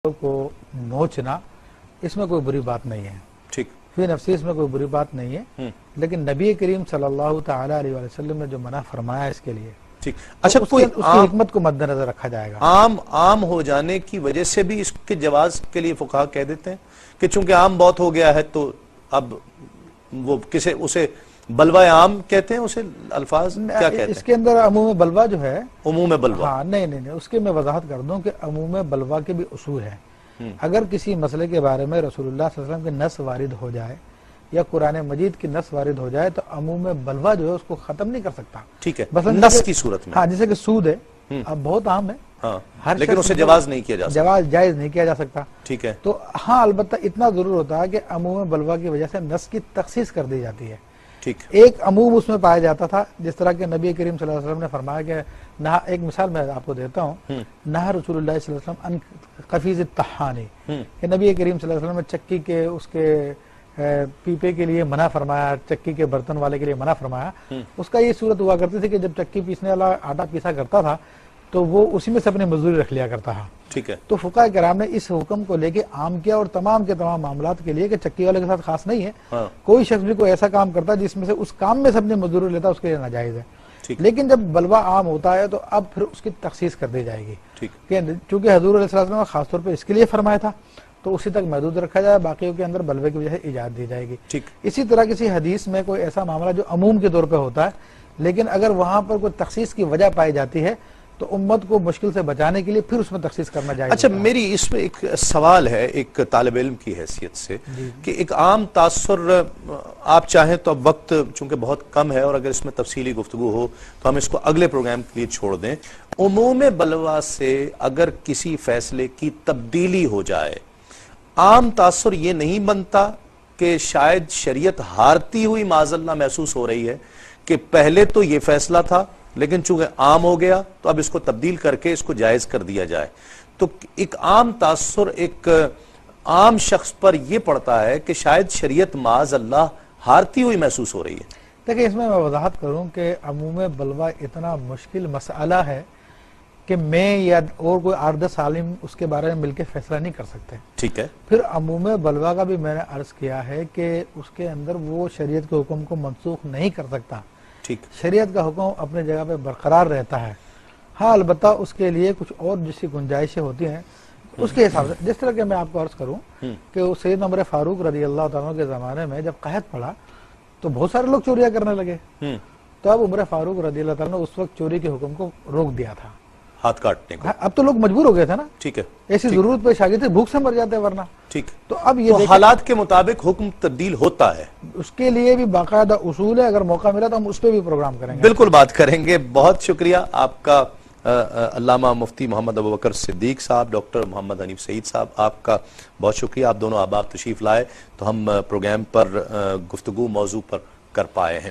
کو نوچنا اس میں کوئی بری بات نہیں ہے، ٹھیک، فی نفسی اس میں کوئی بری بات نہیں ہے، لیکن نبی کریم صلی اللہ تعالی علیہ وسلم نے جو منع فرمایا اس کے لیے ٹھیک۔ اچھا، اس کوئی کی حکمت کو مد نظر رکھا جائے گا۔ عام ہو جانے کی وجہ سے بھی اس کے جواز کے لیے فقہا کہہ دیتے ہیں کہ چونکہ عام بہت ہو گیا ہے تو اب وہ اسے بلوہ عام کہتے ہیں، اسے الفاظ کیا کہتے ہیں؟ اس کے اندر عموم بلوہ جو ہے، عموم بلوہ، ہاں نہیں اس کے میں وضاحت کر دوں کہ عموم بلوہ کے بھی اصول ہیں۔ اگر کسی مسئلے کے بارے میں رسول اللہ صلی اللہ علیہ وسلم کے نص وارد ہو جائے یا قرآن مجید کی نص وارد ہو جائے تو عموم بلوہ جو ہے اس کو ختم نہیں کر سکتا، ٹھیک ہے، مثلا نص کی صورت میں، ہاں جیسے کہ سود ہے، اب بہت عام ہے، ہاں، لیکن اسے جواز نہیں کیا جا سکتا، جواز جائز نہیں کیا جا سکتا، ٹھیک ہے، تو ہاں البتہ اتنا ضرور ہوتا ہے کہ عموم بلوہ کی وجہ سے نص کی تخصیص کر دی جاتی ہے۔ ٹھیک، ایک عموم اس میں پایا جاتا تھا، جس طرح کہ نبی کریم صلی اللہ علیہ وسلم نے فرمایا کہ ایک مثال میں آپ کو دیتا ہوں، نہا رسول اللہ صلی اللہ علیہ وسلم ان قفیز الطحانی، کہ نبی کریم صلی اللہ علیہ وسلم نے چکی کے اس کے پیپے کے لیے منع فرمایا، چکی کے برتن والے کے لیے منع فرمایا۔ اس کا یہ صورت ہوا کرتی تھی کہ جب چکی پیسنے والا آٹا پیسا کرتا تھا تو وہ اسی میں سے اپنی مزدوری رکھ لیا کرتا تھا، ٹھیک ہے، تو فقہاء کرام نے اس حکم کو لے کے عام کیا اور تمام کے تمام معاملات کے لیے کہ چکی والے کے ساتھ خاص نہیں ہے، کوئی شخص بھی کوئی ایسا کام کرتا ہے جس میں سے اس کام میں سے اپنی مزدوری لیتا ہے اس کے لیے ناجائز ہے، لیکن جب بلوہ عام ہوتا ہے تو اب پھر اس کی تخصیص کر دی جائے گی، چونکہ حضور علیہ السلام نے خاص طور پہ اس کے لیے فرمایا تھا تو اسی تک محدود رکھا جائے، باقیوں کے اندر بلوے کی وجہ سے اجازت دی جائے گی۔ اسی طرح کسی حدیث میں کوئی ایسا معاملہ جو عموم کے طور پہ ہوتا ہے لیکن اگر وہاں پر کوئی تخصیص کی وجہ پائی جاتی ہے تو امت کو مشکل سے بچانے کے لیے پھر اس میں تخصیص کرنا جائز۔ اچھا، میری اس میں ایک سوال ہے ایک طالب علم کی حیثیت سے کہ ایک عام تاثر، آپ چاہیں تو اب وقت چونکہ بہت کم ہے اور اگر اس میں تفصیلی گفتگو ہو تو ہم اس کو اگلے پروگرام کے لیے چھوڑ دیں، عموم بلوہ سے اگر کسی فیصلے کی تبدیلی ہو جائے، عام تاثر یہ نہیں بنتا کہ شاید شریعت ہارتی ہوئی معاذ اللہ محسوس ہو رہی ہے کہ پہلے تو یہ فیصلہ تھا لیکن چونکہ عام ہو گیا تو اب اس کو تبدیل کر کے اس کو جائز کر دیا جائے، تو ایک عام تاثر ایک عام شخص پر یہ پڑتا ہے کہ شاید شریعت معاذ اللہ ہارتی ہوئی محسوس ہو رہی ہے۔ دیکھیں، اس میں وضاحت کروں کہ عموم بلوہ اتنا مشکل مسئلہ ہے کہ میں یا اور کوئی 8-10 عالم اس کے بارے میں مل کے فیصلہ نہیں کر سکتے، ٹھیک ہے، پھر عموم بلوہ کا بھی میں نے عرض کیا ہے کہ اس کے اندر وہ شریعت کے حکم کو منسوخ نہیں کر سکتا، شریعت کا حکم اپنے جگہ پہ برقرار رہتا ہے، ہاں البتہ اس کے لیے کچھ اور جس کی گنجائشیں ہوتی ہیں اس کے حساب سے، جس طرح کہ میں آپ کو عرض کروں کہ سیدنا عمر فاروق رضی اللہ تعالیٰ کے زمانے میں جب قحط پڑا تو بہت سارے لوگ چوریاں کرنے لگے، تو اب عمر فاروق رضی اللہ تعالیٰ نے اس وقت چوری کے حکم کو روک دیا تھا، ہاتھ کاٹنے کو، اب تو لوگ مجبور ہو گئے تھے نا، ٹھیک ہے، ایسی ضرورت پیش آ گئی تھی، بھوک سے مر جاتے ورنہ، ٹھیک، تو اب یہ حالات کے مطابق حکم تبدیل ہوتا ہے، اس کے لیے بھی باقاعدہ اصول ہے، اگر موقع ملا تو ہم اس پہ بھی پروگرام کریں گے، بالکل بات کریں گے۔ بہت شکریہ آپ کا علامہ مفتی محمد ابوبکر صدیق صاحب، ڈاکٹر محمد حنیف سعید صاحب، آپ کا بہت شکریہ، آپ دونوں احباب تشریف لائے تو ہم پروگرام پر گفتگو موضوع پر کر پائے ہیں۔